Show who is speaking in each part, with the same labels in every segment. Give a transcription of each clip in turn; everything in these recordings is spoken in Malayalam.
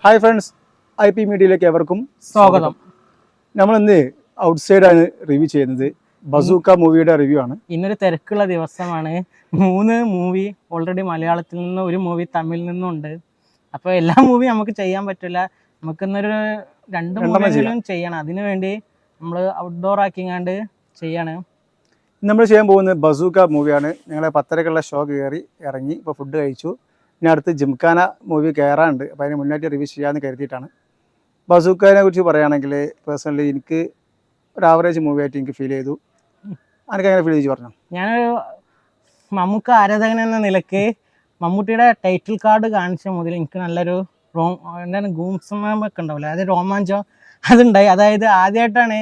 Speaker 1: ഹായ് ഫ്രണ്ട്സ്, IP മീഡിയയിലേക്ക് എവർക്കും
Speaker 2: സ്വാഗതം.
Speaker 1: നമ്മളിന്ന് ഔട്ട്സൈഡാണ് റിവ്യൂ ചെയ്യുന്നത്. ബസൂക്ക മൂവിയുടെ റിവ്യൂ ആണ്.
Speaker 2: ഇന്നൊരു തിരക്കുള്ള ദിവസമാണ്. 3 മൂവി ഓൾറെഡി മലയാളത്തിൽ നിന്ന്, ഒരു മൂവി തമിഴിൽ നിന്നുണ്ട്. അപ്പോൾ എല്ലാ മൂവി നമുക്ക് ചെയ്യാൻ പറ്റില്ല. നമുക്കിന്നൊരു 2 മൂവിയെങ്കിലും ചെയ്യണം. അതിനു വേണ്ടി നമ്മൾ ഔട്ട്ഡോർ ആക്കിങ്ങാണ്ട് ചെയ്യാണ്.
Speaker 1: നമ്മൾ ചെയ്യാൻ പോകുന്നത് ബസൂക്ക മൂവിയാണ്. ഞങ്ങളെ 10:30 ഷോ കയറി ഇറങ്ങി, ഇപ്പോൾ ഫുഡ് കഴിച്ചു. ഇനി അടുത്ത് ജിംഖാന മൂവി കയറാനുണ്ട്. അപ്പോൾ അതിന് മുന്നായിട്ട് റിവ്യൂ ചെയ്യാമെന്ന് കരുതിയിട്ടാണ്. ബസൂക്കനെ കുറിച്ച് പറയുകയാണെങ്കിൽ പേഴ്സണലി എനിക്ക് ഒരു ആവറേജ് മൂവി ആയിട്ട് എനിക്ക് ഫീൽ ചെയ്തു. എനിക്ക് അങ്ങനെ ഫീൽ ചെയ്തു പറഞ്ഞു.
Speaker 2: ഞാനൊരു മമ്മൂക്ക ആരാധകൻ എന്ന നിലയ്ക്ക് മമ്മൂട്ടിയുടെ ടൈറ്റിൽ കാർഡ് കാണിച്ച മുതൽ എനിക്ക് നല്ലൊരു എന്താണ് ഗൂംസമൊക്കെ ഉണ്ടാവില്ല, അത് രോമാഞ്ചം അതുണ്ടായി. അതായത് ആദ്യമായിട്ടാണ്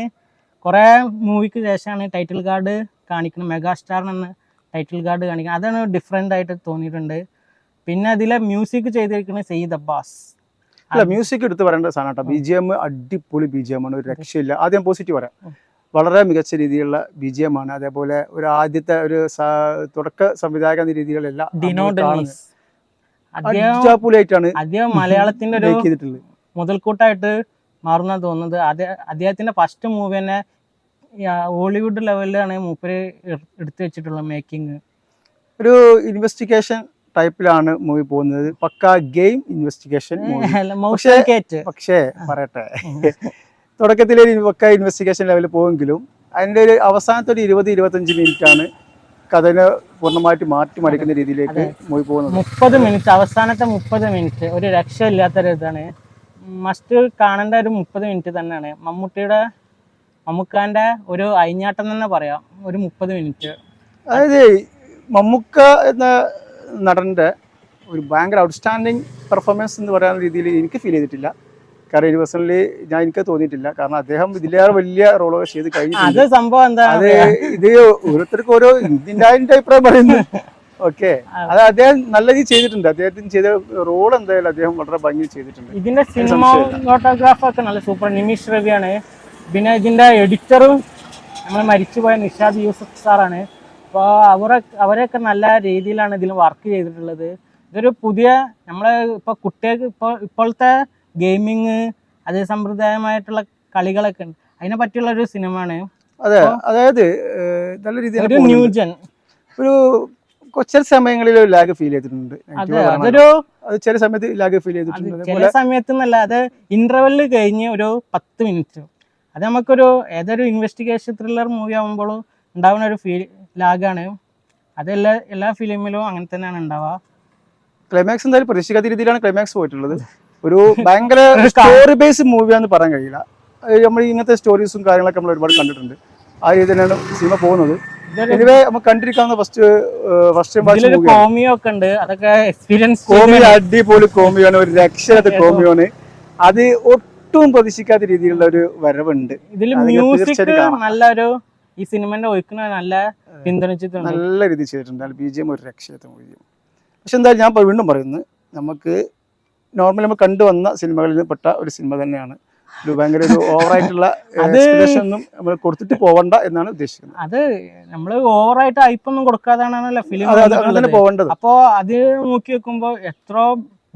Speaker 2: കുറേ മൂവിക്ക് ശേഷമാണ് ടൈറ്റിൽ കാർഡ് കാണിക്കുന്നത്, മെഗാസ്റ്റാറിനെന്ന് ടൈറ്റിൽ കാർഡ് കാണിക്കുന്നത്. അതാണ് ഡിഫറെൻ്റ് ആയിട്ട് തോന്നിയിട്ടുണ്ട്. പിന്നെ അതിലെ മ്യൂസിക് ചെയ്തിരിക്കുന്നത് സയ്യിദ് അബ്ബാസ്.
Speaker 1: അല്ല, മ്യൂസിക് എടുത്ത് പറയേണ്ട സാധനം കേട്ടോ. BGM അടിപൊളി BGM ആണ്, ഒരു രക്ഷയില്ല. ആദ്യം പോസിറ്റീവ് പറയാം, വളരെ മികച്ച രീതിയിലുള്ള BGM ആണ്. അതേപോലെ ഒരു ആദ്യത്തെ ഒരു തുടക്ക സംവിധായക എന്ന രീതിയിലെല്ലാം അടിപൊളിയായിട്ടാണ്
Speaker 2: അദ്ദേഹം മലയാളത്തിന്റെ ഒരു മുതൽക്കൂട്ടായിട്ട് മാറുന്ന തോന്നുന്നത്. അദ്ദേഹത്തിന്റെ ഫസ്റ്റ് മൂവി തന്നെ ഹോളിവുഡ് ലെവലിലാണ് മൂപ്പര് എടുത്തു വെച്ചിട്ടുള്ള മേക്കിംഗ്.
Speaker 1: ഒരു ഇൻവെസ്റ്റിഗേഷൻ ടൈപ്പിലാണ് മൂവി പോകുന്നത്, പക്ക ഗെയിം ഇൻവെസ്റ്റിഗേഷൻ. പക്ഷേ പറയട്ടെ, തുടക്കത്തിൽ പക്ക ഇൻവെസ്റ്റിഗേഷൻ ലെവലിൽ പോകുമെങ്കിലും അതിൻ്റെ ഒരു അവസാനത്തെ ഒരു 20-25 മിനിറ്റാണ് കഥനെ പൂർണ്ണമായിട്ട് മാറ്റിമറിക്കുന്ന രീതിയിലേക്ക് മൂവി പോകുന്നത്.
Speaker 2: 30 മിനിറ്റ്, അവസാനത്തെ 30 മിനിറ്റ് ഒരു രക്ഷയില്ലാത്തൊരു ഇതാണ്. മസ്റ്റ് കാണേണ്ട ഒരു 30 മിനിറ്റ് തന്നെയാണ്. മമ്മൂക്കാൻ്റെ ഒരു അയിഞ്ഞാട്ടം തന്നെ പറയാം, ഒരു 30 മിനിറ്റ്.
Speaker 1: അതായത് മമ്മൂക്ക എന്ന നടൻ്റെ ഒരു ഭയങ്കര ഔട്ട്സ്റ്റാൻഡിങ് പെർഫോമൻസ് എന്ന് പറയുന്ന രീതിയിൽ എനിക്ക് ഫീൽ ചെയ്തിട്ടില്ല. കാരണം യൂണിവേഴ്സലി എനിക്ക് തോന്നിയിട്ടില്ല. കാരണം അദ്ദേഹം ഇതിലേറെ വലിയ റോളോ ചെയ്ത് കഴിഞ്ഞിട്ടുണ്ട്. അത് ഇത് ഓരോരുത്തർക്കും ഓരോ ഇന്ത്യൻ്റെ അഭിപ്രായം പറയുന്നു. ഓക്കെ, അത് അദ്ദേഹം നല്ല രീതിയിൽ ചെയ്തിട്ടുണ്ട്. അദ്ദേഹത്തിന് ചെയ്ത റോൾ എന്തായാലും അദ്ദേഹം വളരെ ഭംഗി ചെയ്തിട്ടുണ്ട്.
Speaker 2: ഇതിന്റെ സിനിമാറ്റോഗ്രാഫ് ഒക്കെ നല്ല സൂപ്പർ. നിമിഷ് രവിയാണ്. പിന്നെ ഇതിന്റെ എഡിറ്ററും നമ്മൾ മരിച്ചുപോയ നിഷാദ് യൂസഫ് സാറാണ്. അപ്പോൾ അവരൊക്കെ നല്ല രീതിയിലാണ് ഇതിൽ വർക്ക് ചെയ്തിട്ടുള്ളത്. ഇതൊരു പുതിയ നമ്മളെ ഇപ്പോൾ കുട്ടികൾക്ക് ഇപ്പോഴത്തെ ഗെയിമിങ്, അതേ സമ്പ്രദായമായിട്ടുള്ള കളികളൊക്കെ ഉണ്ട്, അതിനെ പറ്റിയുള്ള ഒരു സിനിമയാണ്.
Speaker 1: അതെ, അതായത് നല്ല രീതിയിൽ
Speaker 2: ഒരു ന്യൂജൻ,
Speaker 1: ഒരു ചില സമയങ്ങളിൽ ലാഗ് ഫീൽ ചെയ്തിട്ടുണ്ട്. ചില സമയത്ത് ലാഗ് ഫീൽ ചെയ്തിട്ടുണ്ട്.
Speaker 2: ചില സമയത്ത് എന്നല്ല, അത് ഇന്റർവെല്ലിൽ കഴിഞ്ഞ് ഒരു 10 മിനിറ്റ് അത് നമുക്കൊരു ഏതൊരു ഇൻവെസ്റ്റിഗേഷൻ ത്രില്ലർ മൂവി ആകുമ്പോഴും ഉണ്ടാവുന്ന ഒരു ലാഗാണ്. അത് എല്ലാ ഫിലിമിലും അങ്ങനെ തന്നെയാണ് ഉണ്ടാവുക.
Speaker 1: ക്ലൈമാക്സ് എന്തായാലും പ്രതീക്ഷിക്കാത്ത രീതിയിലാണ് ക്ലൈമാക്സ് പോയിട്ടുള്ളത്. ഒരു ഭയങ്കര സ്റ്റോറി ബേസ് മൂവിയാന്ന് പറയാൻ കഴിയില്ല. നമ്മൾ ഇങ്ങനത്തെ സ്റ്റോറീസും കാര്യങ്ങളൊക്കെ നമ്മൾ ഒരുപാട് കണ്ടിട്ടുണ്ട്. ആ രീതി തന്നെയാണ് സിനിമ പോകുന്നത്. എനിവേ നമുക്ക് കണ്ടിരിക്കാവുന്ന ഫസ്റ്റ്
Speaker 2: കോമിയോ ഒക്കെ ഉണ്ട്, അതൊക്കെ എക്സ്പീരിയൻസ്.
Speaker 1: കോമിയോ അടിപൊളി കോമിയോണ്, ഒരു രക്ഷയുടെ കോമിയോണ്. അത് ഒട്ടും പ്രതീക്ഷിക്കാത്ത രീതിയിലുള്ള ഒരു വരവുണ്ട്
Speaker 2: ഇതിൽ. മ്യൂസിക് നല്ലൊരു, ഈ സിനിമന്റെ ഒഴുക്കിനെ നല്ല പിന്തുണച്ചിട്ടുണ്ട്,
Speaker 1: നല്ല രീതിയിൽ ചെയ്തിട്ടുണ്ട്. BGM ഒരു രക്ഷയത്തെ മൂവിയും. പക്ഷെ എന്തായാലും ഞാൻ വീണ്ടും പറയുന്നത്, നമുക്ക് നോർമലി നമ്മൾ കണ്ടുവന്ന സിനിമകളിൽ നിന്ന് പെട്ട ഒരു സിനിമ തന്നെയാണ്. ഒരു ഭയങ്കര ഒരു ഓവറായിട്ടുള്ള എക്സ്പെക്ടേഷൻ ഒന്നും നമ്മൾ കൊടുത്തിട്ട് പോവണ്ട എന്നാണ് ഉദ്ദേശിക്കുന്നത്.
Speaker 2: അത് നമ്മൾ ഓവറായിട്ട് ഹൈപ്പൊന്നും കൊടുക്കാതാണല്ലോ ഫിലിം
Speaker 1: പോവേണ്ടത്.
Speaker 2: അപ്പോൾ അത് നോക്കി വെക്കുമ്പോൾ എത്ര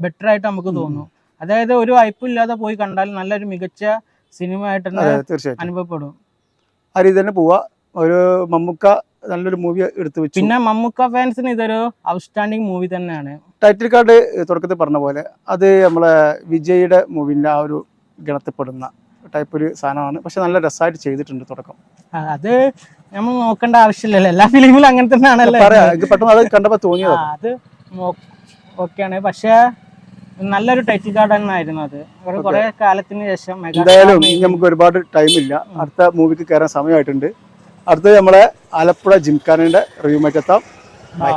Speaker 2: ബെറ്റർ ആയിട്ട് നമുക്ക് തോന്നും. അതായത് ഒരു ഹൈപ്പും ഇല്ലാതെ പോയി കണ്ടാൽ നല്ലൊരു മികച്ച സിനിമ ആയിട്ട് തീർച്ചയായിട്ടും അനുഭവപ്പെടും.
Speaker 1: ആ രീതി തന്നെ പോവാ. ഒരു മമ്മൂക്ക നല്ലൊരു മൂവി എടുത്തു വെച്ചു.
Speaker 2: പിന്നെ മമ്മൂക്ക ഫാൻസിന് ഇതൊരു ഔട്ട്സ്റ്റാൻഡിങ് മൂവി തന്നെയാണ്.
Speaker 1: ടൈറ്റിൽ കാർഡ് തുടക്കത്തിൽ പറഞ്ഞ പോലെ അത് നമ്മളെ വിജയുടെ മൂവിന്റെ ആ ഒരു ഗണത്തിൽപ്പെടുന്ന ടൈപ്പ് ഒരു സാധനമാണ്. പക്ഷെ നല്ല രസമായിട്ട് ചെയ്തിട്ടുണ്ട് തുടക്കം.
Speaker 2: അത് നമ്മൾ നോക്കേണ്ട ആവശ്യമില്ലല്ലോ, എല്ലാ ഫിലിമിലും അങ്ങനെ തന്നെയാണല്ലോ.
Speaker 1: പെട്ടെന്ന് അത് കണ്ടപ്പോൾ തോന്നിയത്
Speaker 2: അത് ഓക്കെയാണ്. പക്ഷെ നല്ലൊരു ടൈറ്റിൽ കാർഡ് തന്നെയായിരുന്നു അത്. കുറെ കാലത്തിന് ശേഷം
Speaker 1: എന്തായാലും നമുക്ക് ഒരുപാട് ടൈമില്ല, അടുത്ത മൂവിക്ക് കയറാൻ സമയമായിട്ടുണ്ട്. അടുത്തത് നമ്മളെ ആലപ്പുഴ ജിംഖാനയുടെ റിവ്യൂമായിട്ട് എത്താം. ബൈ.